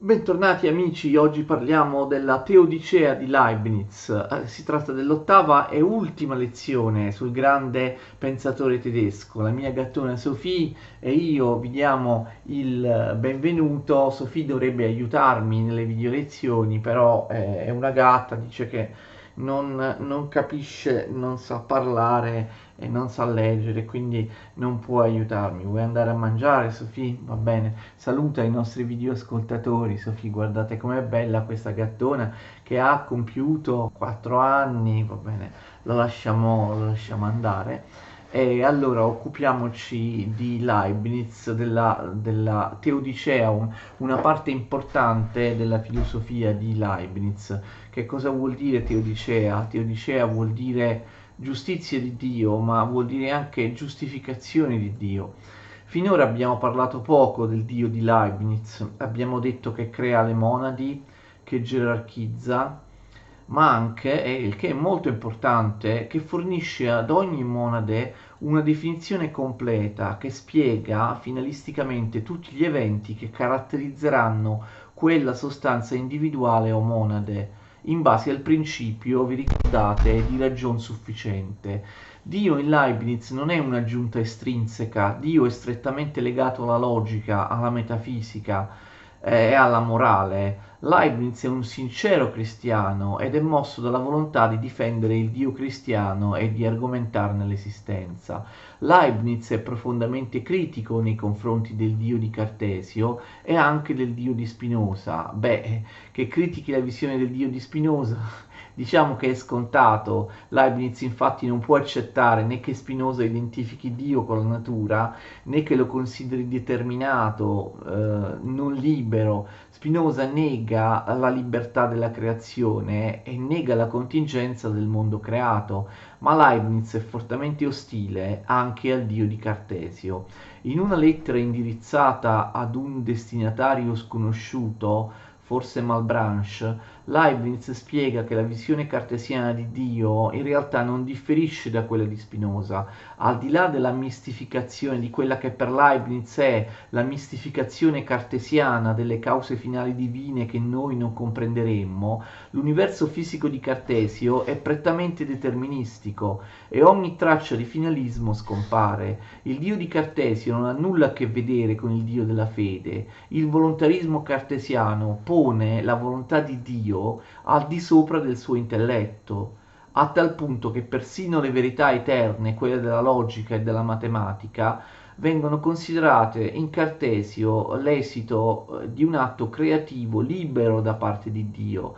Bentornati amici, oggi parliamo della Teodicea di Leibniz. Si tratta dell'ottava e ultima lezione sul grande pensatore tedesco. La mia gattona Sophie e io vi diamo il benvenuto. Sophie dovrebbe aiutarmi nelle video lezioni, però è una gatta, dice che non capisce, non sa parlare e non sa leggere, quindi non può aiutarmi. Vuoi andare a mangiare, Sophie? Va bene. Saluta i nostri videoascoltatori. Sofì, guardate com'è bella questa gattona che ha compiuto 4 anni, va bene, la lasciamo andare. E allora occupiamoci di Leibniz, della Teodicea, una parte importante della filosofia di Leibniz. Che cosa vuol dire Teodicea? Teodicea vuol dire giustizia di Dio, ma vuol dire anche giustificazione di Dio. Finora abbiamo parlato poco del dio di Leibniz, abbiamo detto che crea le monadi, che gerarchizza, ma anche, e il che è molto importante, che fornisce ad ogni monade una definizione completa che spiega finalisticamente tutti gli eventi che caratterizzeranno quella sostanza individuale o monade, in base al principio, vi ricordate, di ragion sufficiente. Dio in Leibniz non è un'aggiunta estrinseca, Dio è strettamente legato alla logica, alla metafisica e alla morale. Leibniz è un sincero cristiano ed è mosso dalla volontà di difendere il Dio cristiano e di argomentarne l'esistenza. Leibniz è profondamente critico nei confronti del Dio di Cartesio e anche del Dio di Spinoza. Beh, che critichi la visione del Dio di Spinoza? Diciamo che è scontato. Leibniz infatti non può accettare né che Spinoza identifichi Dio con la natura, né che lo consideri determinato, non libero. Spinoza nega la libertà della creazione e nega la contingenza del mondo creato, ma Leibniz è fortemente ostile anche al Dio di Cartesio. In una lettera indirizzata ad un destinatario sconosciuto, forse Malebranche, Leibniz spiega che la visione cartesiana di Dio in realtà non differisce da quella di Spinoza. Al di là della mistificazione di quella che per Leibniz è la mistificazione cartesiana delle cause finali divine che noi non comprenderemmo, l'universo fisico di Cartesio è prettamente deterministico e ogni traccia di finalismo scompare. Il Dio di Cartesio non ha nulla a che vedere con il Dio della fede. Il volontarismo cartesiano pone la volontà di Dio al di sopra del suo intelletto, a tal punto che persino le verità eterne, quelle della logica e della matematica, vengono considerate in Cartesio l'esito di un atto creativo libero da parte di Dio.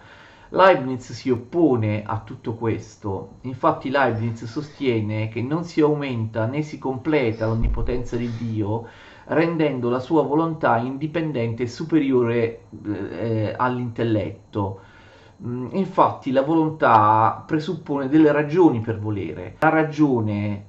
Leibniz si oppone a tutto questo, infatti Leibniz sostiene che non si aumenta né si completa l'onnipotenza di Dio rendendo la sua volontà indipendente e superiore all'intelletto. Infatti la volontà presuppone delle ragioni per volere. La ragione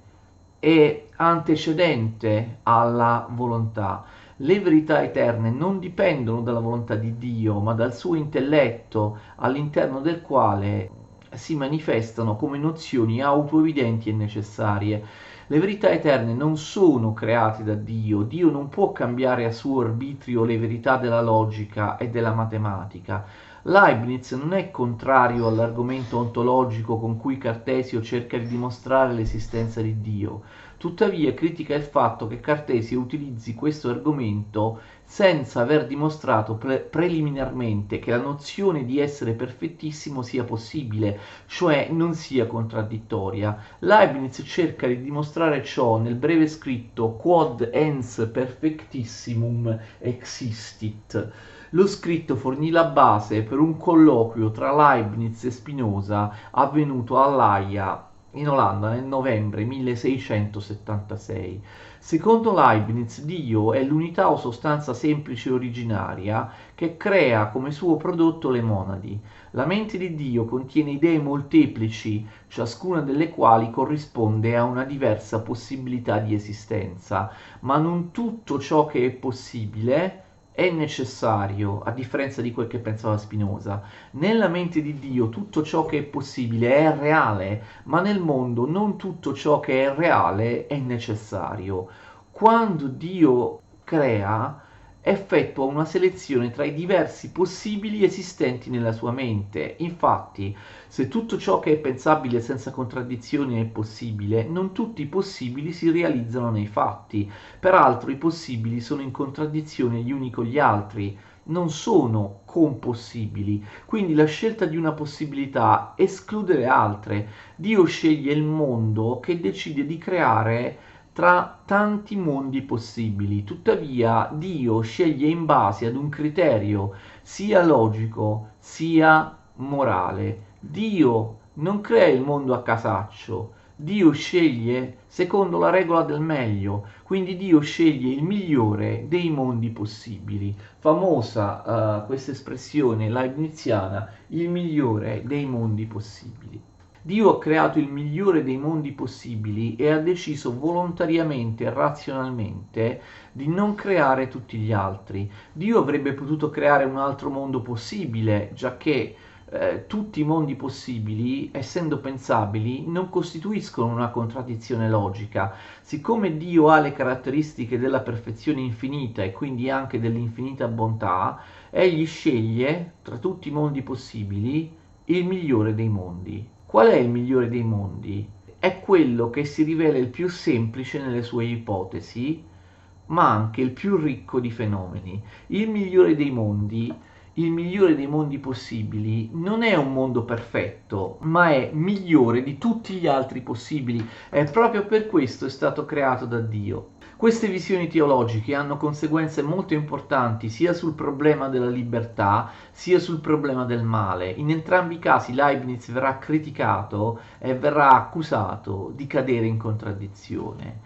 è antecedente alla volontà. Le verità eterne non dipendono dalla volontà di Dio, ma dal suo intelletto, all'interno del quale si manifestano come nozioni autoevidenti e necessarie. Le verità eterne non sono create da Dio, Dio non può cambiare a suo arbitrio le verità della logica e della matematica. Leibniz non è contrario all'argomento ontologico con cui Cartesio cerca di dimostrare l'esistenza di Dio, tuttavia critica il fatto che Cartesio utilizzi questo argomento senza aver dimostrato preliminarmente che la nozione di essere perfettissimo sia possibile, cioè non sia contraddittoria. Leibniz cerca di dimostrare ciò nel breve scritto Quod ens perfectissimum existit. Lo scritto fornì la base per un colloquio tra Leibniz e Spinoza avvenuto all'Haia in Olanda nel novembre 1676. Secondo Leibniz, Dio è l'unità o sostanza semplice originaria che crea come suo prodotto le monadi. La mente di Dio contiene idee molteplici, ciascuna delle quali corrisponde a una diversa possibilità di esistenza, ma non tutto ciò che è possibile è necessario, a differenza di quel che pensava Spinoza. Nella mente di Dio tutto ciò che è possibile è reale, ma nel mondo non tutto ciò che è reale è necessario. Quando Dio crea, effettua una selezione tra i diversi possibili esistenti nella sua mente. Infatti, se tutto ciò che è pensabile senza contraddizioni è possibile, non tutti i possibili si realizzano nei fatti. Peraltro i possibili sono in contraddizione gli uni con gli altri, non sono compossibili, quindi la scelta di una possibilità esclude le altre. Dio sceglie il mondo che decide di creare tra tanti mondi possibili. Tuttavia, Dio sceglie in base ad un criterio sia logico sia morale. Dio non crea il mondo a casaccio. Dio sceglie secondo la regola del meglio, quindi Dio sceglie il migliore dei mondi possibili. Famosa questa espressione leibniziana, il migliore dei mondi possibili. Dio ha creato il migliore dei mondi possibili e ha deciso volontariamente e razionalmente di non creare tutti gli altri. Dio avrebbe potuto creare un altro mondo possibile, giacché tutti i mondi possibili, essendo pensabili, non costituiscono una contraddizione logica. Siccome Dio ha le caratteristiche della perfezione infinita e quindi anche dell'infinita bontà, egli sceglie tra tutti i mondi possibili il migliore dei mondi. Qual è il migliore dei mondi? È quello che si rivela il più semplice nelle sue ipotesi, ma anche il più ricco di fenomeni. Il migliore dei mondi possibili, non è un mondo perfetto, ma è migliore di tutti gli altri possibili e proprio per questo è stato creato da Dio. Queste visioni teologiche hanno conseguenze molto importanti sia sul problema della libertà sia sul problema del male. In entrambi i casi Leibniz verrà criticato e verrà accusato di cadere in contraddizione.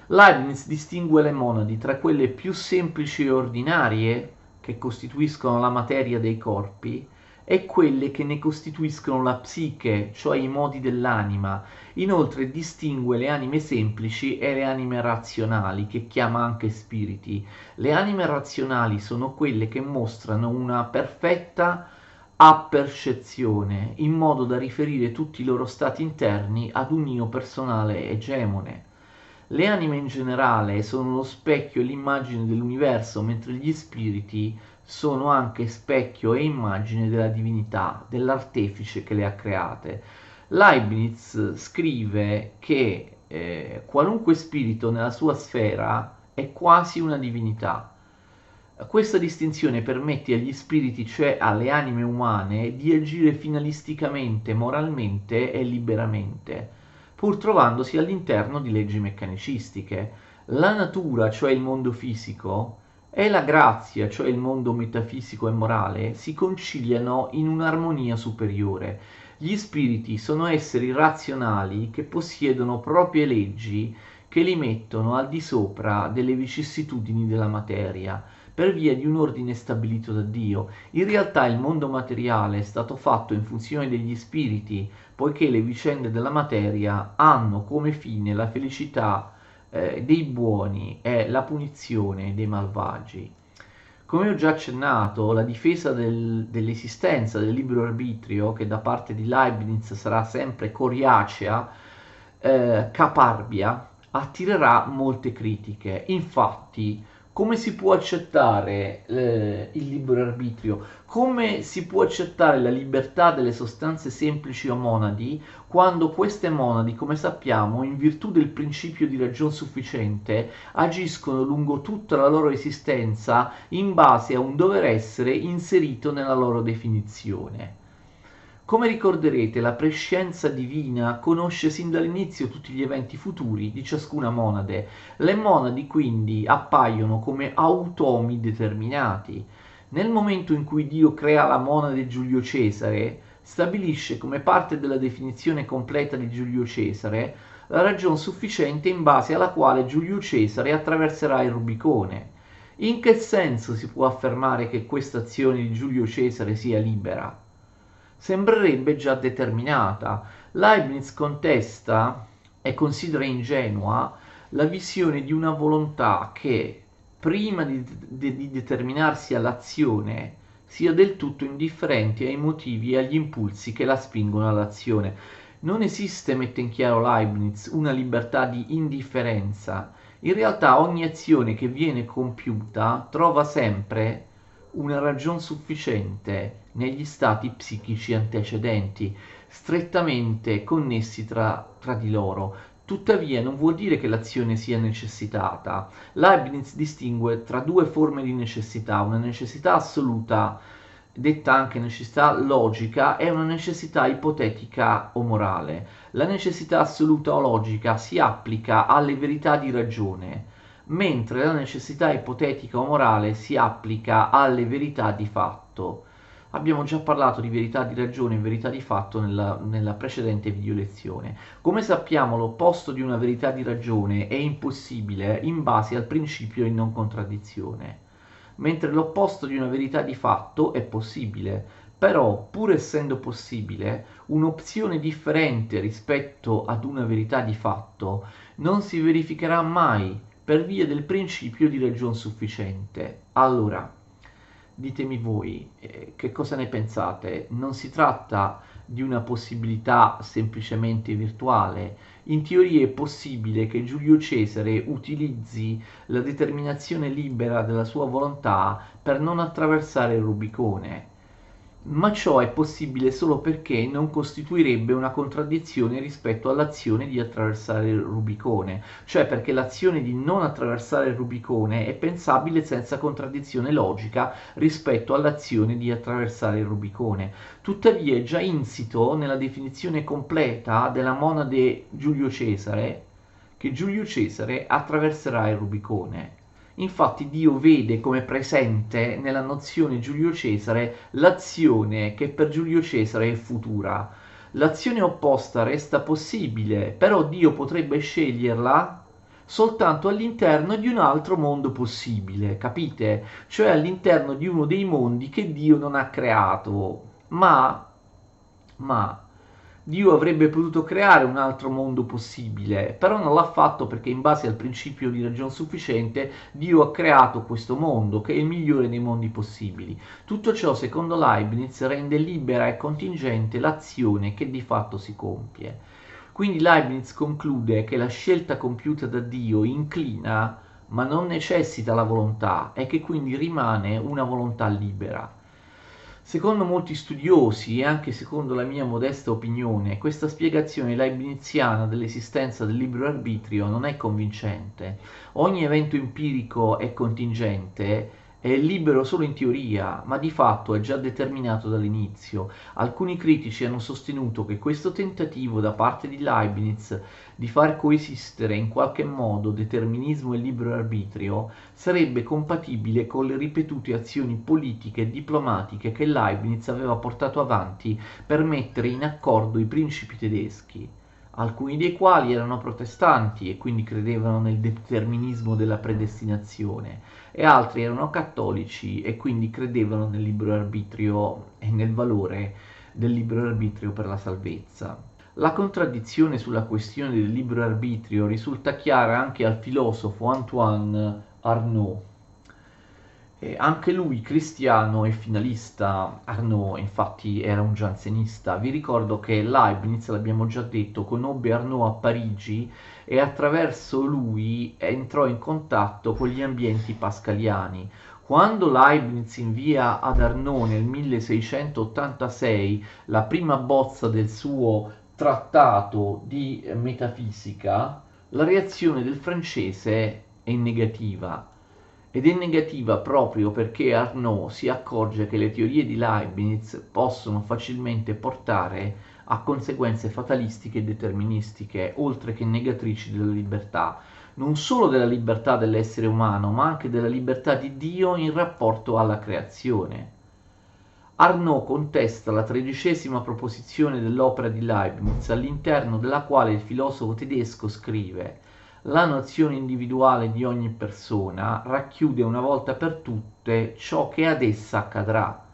Leibniz distingue le monadi tra quelle più semplici e ordinarie, che costituiscono la materia dei corpi, e quelle che ne costituiscono la psiche, cioè i modi dell'anima. Inoltre distingue le anime semplici e le anime razionali, che chiama anche spiriti. Le anime razionali sono quelle che mostrano una perfetta appercezione, in modo da riferire tutti i loro stati interni ad un io personale egemone. Le anime in generale sono lo specchio e l'immagine dell'universo, mentre gli spiriti sono anche specchio e immagine della divinità, dell'artefice che le ha create. Leibniz scrive che qualunque spirito nella sua sfera è quasi una divinità. Questa distinzione permette agli spiriti, cioè alle anime umane, di agire finalisticamente, moralmente e liberamente, pur trovandosi all'interno di leggi meccanicistiche. La natura, cioè il mondo fisico, e la grazia, cioè il mondo metafisico e morale, si conciliano in un'armonia superiore. Gli spiriti sono esseri razionali che possiedono proprie leggi che li mettono al di sopra delle vicissitudini della materia, per via di un ordine stabilito da Dio. In realtà il mondo materiale è stato fatto in funzione degli spiriti, poiché le vicende della materia hanno come fine la felicità dei buoni e la punizione dei malvagi. Come ho già accennato, la difesa dell'esistenza del libero arbitrio, che da parte di Leibniz sarà sempre coriacea, caparbia, attirerà molte critiche. Infatti, come si può accettare il libero arbitrio? Come si può accettare la libertà delle sostanze semplici o monadi quando queste monadi, come sappiamo, in virtù del principio di ragion sufficiente, agiscono lungo tutta la loro esistenza in base a un dover essere inserito nella loro definizione? Come ricorderete, la prescienza divina conosce sin dall'inizio tutti gli eventi futuri di ciascuna monade. Le monadi quindi appaiono come automi determinati. Nel momento in cui Dio crea la monade Giulio Cesare, stabilisce come parte della definizione completa di Giulio Cesare la ragion sufficiente in base alla quale Giulio Cesare attraverserà il Rubicone. In che senso si può affermare che questa azione di Giulio Cesare sia libera? Sembrerebbe già determinata. Leibniz contesta e considera ingenua la visione di una volontà che, prima di determinarsi all'azione, sia del tutto indifferente ai motivi e agli impulsi che la spingono all'azione. Non esiste, mette in chiaro Leibniz, una libertà di indifferenza. In realtà ogni azione che viene compiuta trova sempre una ragion sufficiente negli stati psichici antecedenti, strettamente connessi tra di loro. Tuttavia non vuol dire che l'azione sia necessitata. Leibniz distingue tra due forme di necessità, una necessità assoluta, detta anche necessità logica, e una necessità ipotetica o morale. La necessità assoluta o logica si applica alle verità di ragione, mentre la necessità ipotetica o morale si applica alle verità di fatto. Abbiamo già parlato di verità di ragione e verità di fatto nella precedente video lezione. Come sappiamo, l'opposto di una verità di ragione è impossibile in base al principio di non contraddizione, mentre l'opposto di una verità di fatto è possibile. Però, pur essendo possibile, un'opzione differente rispetto ad una verità di fatto non si verificherà mai per via del principio di ragion sufficiente. Allora, ditemi voi, che cosa ne pensate? Non si tratta di una possibilità semplicemente virtuale. In teoria è possibile che Giulio Cesare utilizzi la determinazione libera della sua volontà per non attraversare il Rubicone, ma ciò è possibile solo perché non costituirebbe una contraddizione rispetto all'azione di attraversare il Rubicone, cioè perché l'azione di non attraversare il Rubicone è pensabile senza contraddizione logica rispetto all'azione di attraversare il Rubicone. Tuttavia è già insito nella definizione completa della monade Giulio Cesare che Giulio Cesare attraverserà il Rubicone. Infatti Dio vede come presente nella nozione Giulio Cesare l'azione che per Giulio Cesare è futura. L'azione opposta resta possibile, però Dio potrebbe sceglierla soltanto all'interno di un altro mondo possibile, capite? Cioè all'interno di uno dei mondi che Dio non ha creato. Ma Dio avrebbe potuto creare un altro mondo possibile, però non l'ha fatto perché in base al principio di ragion sufficiente Dio ha creato questo mondo che è il migliore dei mondi possibili. Tutto ciò, secondo Leibniz, rende libera e contingente l'azione che di fatto si compie. Quindi Leibniz conclude che la scelta compiuta da Dio inclina ma non necessita la volontà e che quindi rimane una volontà libera. Secondo molti studiosi, e anche secondo la mia modesta opinione, questa spiegazione leibniziana dell'esistenza del libero arbitrio non è convincente. Ogni evento empirico è contingente, è libero solo in teoria, ma di fatto è già determinato dall'inizio. Alcuni critici hanno sostenuto che questo tentativo da parte di Leibniz di far coesistere in qualche modo determinismo e libero arbitrio sarebbe compatibile con le ripetute azioni politiche e diplomatiche che Leibniz aveva portato avanti per mettere in accordo i principi tedeschi, alcuni dei quali erano protestanti e quindi credevano nel determinismo della predestinazione, e altri erano cattolici e quindi credevano nel libero arbitrio e nel valore del libero arbitrio per la salvezza. La contraddizione sulla questione del libero arbitrio risulta chiara anche al filosofo Antoine Arnaud. Anche lui cristiano e finalista. Arnaud infatti era un giansenista. Vi ricordo che Leibniz, l'abbiamo già detto, conobbe Arnaud a Parigi e attraverso lui entrò in contatto con gli ambienti pascaliani. Quando Leibniz invia ad Arnaud nel 1686 la prima bozza del suo trattato di metafisica, la reazione del francese è negativa. Ed è negativa proprio perché Arnaud si accorge che le teorie di Leibniz possono facilmente portare a conseguenze fatalistiche e deterministiche, oltre che negatrici della libertà, non solo della libertà dell'essere umano, ma anche della libertà di Dio in rapporto alla creazione. Arnaud contesta la 13ª proposizione dell'opera di Leibniz, all'interno della quale il filosofo tedesco scrive: la nozione individuale di ogni persona racchiude una volta per tutte ciò che ad essa accadrà.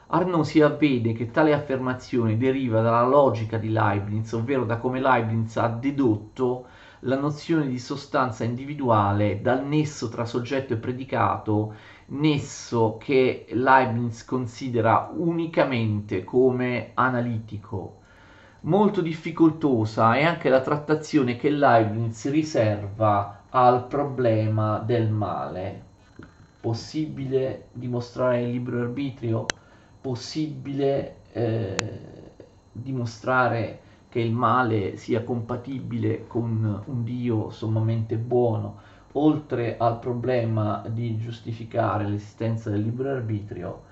Arnaud si avvede che tale affermazione deriva dalla logica di Leibniz, ovvero da come Leibniz ha dedotto la nozione di sostanza individuale dal nesso tra soggetto e predicato, nesso che Leibniz considera unicamente come analitico. Molto difficoltosa è anche la trattazione che Leibniz riserva al problema del male. Possibile dimostrare il libero arbitrio? Possibile dimostrare che il male sia compatibile con un Dio sommamente buono? Oltre al problema di giustificare l'esistenza del libero arbitrio,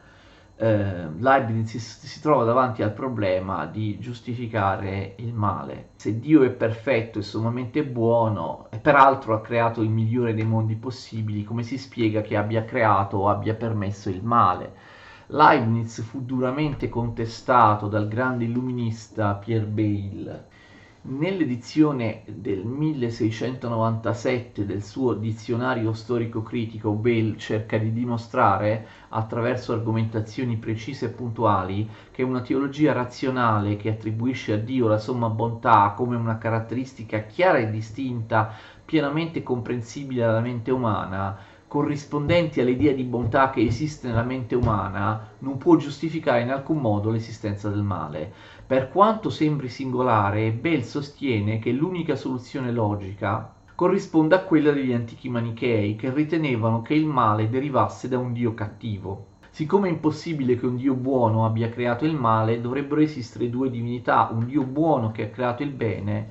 Leibniz si trova davanti al problema di giustificare il male. Se Dio è perfetto e sommamente buono, e peraltro ha creato il migliore dei mondi possibili, come si spiega che abbia creato o abbia permesso il male? Leibniz fu duramente contestato dal grande illuminista Pierre Bayle. Nell'edizione del 1697 del suo Dizionario storico-critico, Bayle cerca di dimostrare, attraverso argomentazioni precise e puntuali, che una teologia razionale che attribuisce a Dio la somma bontà come una caratteristica chiara e distinta, pienamente comprensibile alla mente umana, corrispondenti all'idea di bontà che esiste nella mente umana, non può giustificare in alcun modo l'esistenza del male. Per quanto sembri singolare, Bell sostiene che l'unica soluzione logica corrisponde a quella degli antichi manichei, che ritenevano che il male derivasse da un dio cattivo. Siccome è impossibile che un dio buono abbia creato il male, dovrebbero esistere due divinità, un dio buono che ha creato il bene,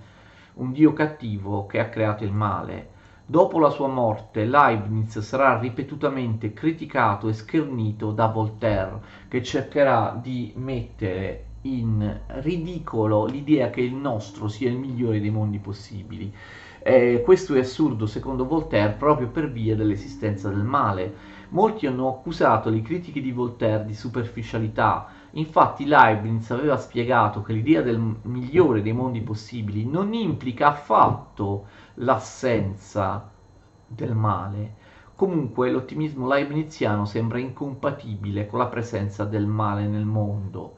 un dio cattivo che ha creato il male. Dopo la sua morte, Leibniz sarà ripetutamente criticato e schernito da Voltaire, che cercherà di mettere in ridicolo l'idea che il nostro sia il migliore dei mondi possibili. Questo è assurdo secondo Voltaire proprio per via dell'esistenza del male. Molti hanno accusato le critiche di Voltaire di superficialità. Infatti Leibniz aveva spiegato che l'idea del migliore dei mondi possibili non implica affatto l'assenza del male. Comunque l'ottimismo leibniziano sembra incompatibile con la presenza del male nel mondo.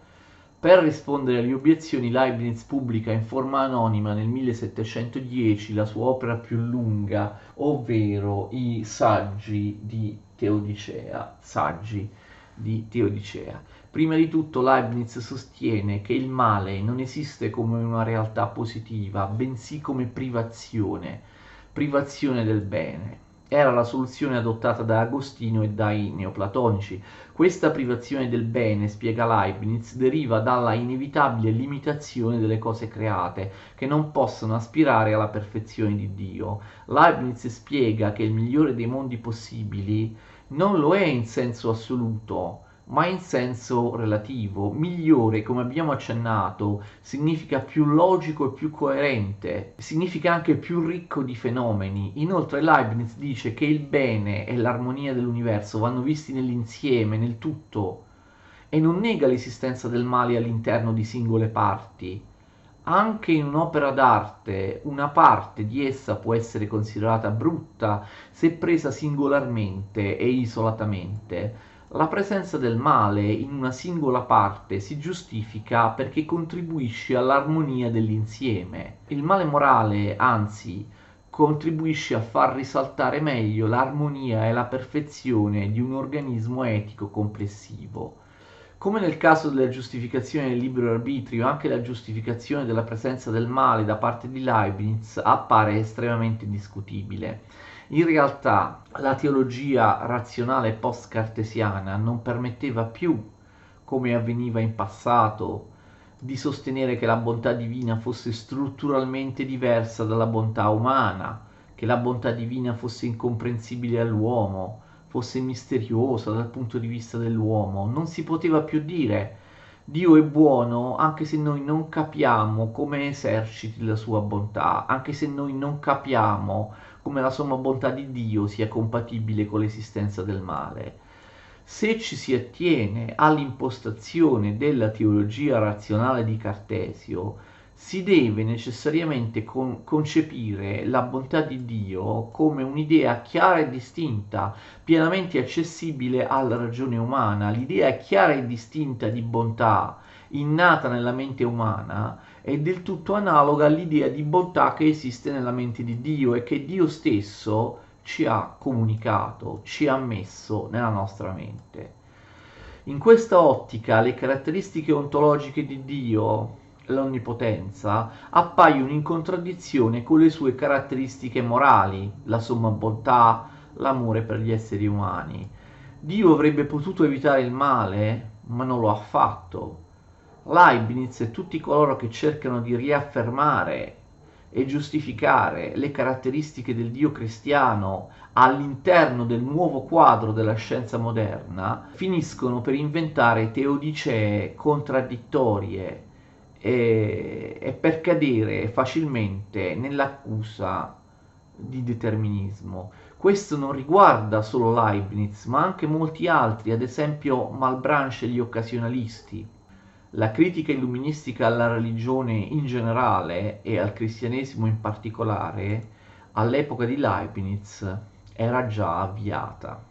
Per rispondere alle obiezioni, Leibniz pubblica in forma anonima nel 1710 la sua opera più lunga, ovvero i Saggi di Teodicea. Saggi di Teodicea. Prima di tutto Leibniz sostiene che il male non esiste come una realtà positiva, bensì come privazione del bene. Era la soluzione adottata da Agostino e dai neoplatonici. Questa privazione del bene, spiega Leibniz, deriva dalla inevitabile limitazione delle cose create, che non possono aspirare alla perfezione di Dio. Leibniz spiega che il migliore dei mondi possibili non lo è in senso assoluto, ma in senso relativo. Migliore, come abbiamo accennato, significa più logico e più coerente, significa anche più ricco di fenomeni. Inoltre Leibniz dice che il bene e l'armonia dell'universo vanno visti nell'insieme, nel tutto, e non nega l'esistenza del male all'interno di singole parti. Anche in un'opera d'arte, una parte di essa può essere considerata brutta se presa singolarmente e isolatamente. La presenza del male in una singola parte si giustifica perché contribuisce all'armonia dell'insieme. Il male morale, anzi, contribuisce a far risaltare meglio l'armonia e la perfezione di un organismo etico complessivo. Come nel caso della giustificazione del libero arbitrio, anche la giustificazione della presenza del male da parte di Leibniz appare estremamente discutibile. In realtà la teologia razionale post-cartesiana non permetteva più, come avveniva in passato, di sostenere che la bontà divina fosse strutturalmente diversa dalla bontà umana, che la bontà divina fosse incomprensibile all'uomo, fosse misteriosa dal punto di vista dell'uomo. Non si poteva più dire Dio è buono anche se noi non capiamo come eserciti la sua bontà, anche se noi non capiamo come la somma bontà di Dio sia compatibile con l'esistenza del male. Se ci si attiene all'impostazione della teologia razionale di Cartesio, si deve necessariamente concepire la bontà di Dio come un'idea chiara e distinta, pienamente accessibile alla ragione umana. L'idea chiara e distinta di bontà innata nella mente umana è del tutto analoga all'idea di bontà che esiste nella mente di Dio e che Dio stesso ci ha comunicato, ci ha messo nella nostra mente. In questa ottica le caratteristiche ontologiche di Dio, l'onnipotenza appaiono in contraddizione con le sue caratteristiche morali, la somma bontà, l'amore per gli esseri umani. Dio avrebbe potuto evitare il male, ma non lo ha fatto. Leibniz e tutti coloro che cercano di riaffermare e giustificare le caratteristiche del Dio cristiano all'interno del nuovo quadro della scienza moderna finiscono per inventare teodicee contraddittorie e per cadere facilmente nell'accusa di determinismo. Questo non riguarda solo Leibniz, ma anche molti altri, ad esempio Malebranche e gli occasionalisti. La critica illuministica alla religione in generale e al cristianesimo in particolare, all'epoca di Leibniz, era già avviata.